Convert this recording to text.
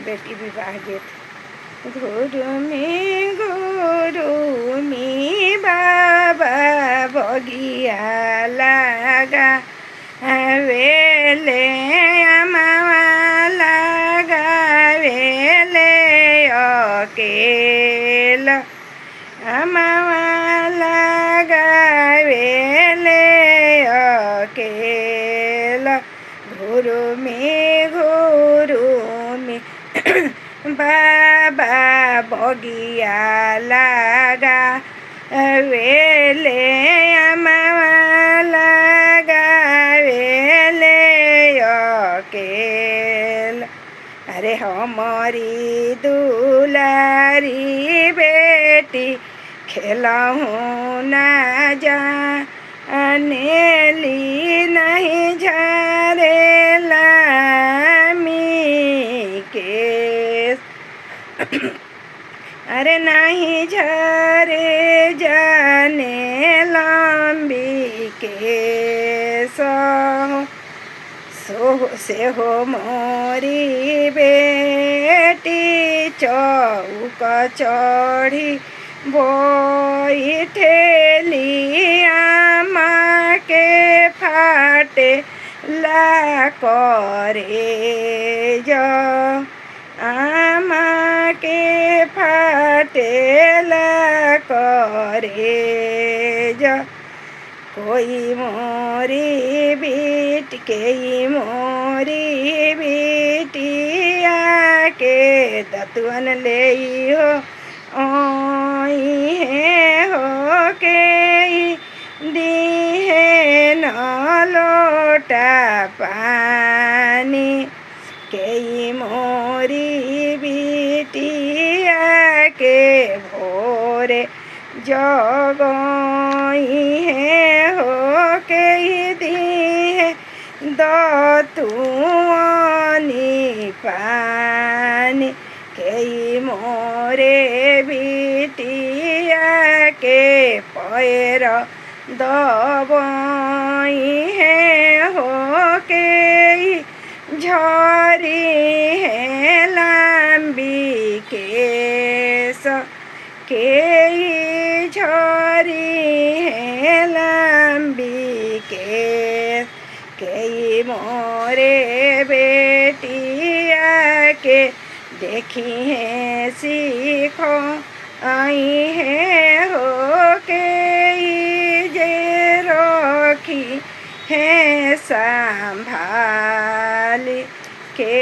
बेटी विवाह गीत। गुरु में बाबा बगिया लगा वेले अमावा लगा वेले अकेल अमावा लगा वेले अकेल गुरु में बाबा बगिया लगा वेले अमावा लगा वेले अकेल। अरे हमारी दुलारी बेटी खेलहूँ ना जाने ली नहीं झरेला केस। अरे नहीं झरे जाने लंबी केस से हो मोरी बेटी चौक चढ़ी बैठेली आमा के फाटे ला करे जो आमा के फाटे ला करे जो। कोई मोरी बेटी के मोरी बेटिया के दतुअन ले हो हो के दी है न लोटा पानी के मोरी बेटिया के भोरे जगई है हो के दी है दतुअनी पानी के मोरे बिटिया के पैर दबई है हो के झरी है लंबी केस के झरी है लंबी केस के मोरे बेटिया के देखी है सीखो आई है हो के जे रखी है संभाली के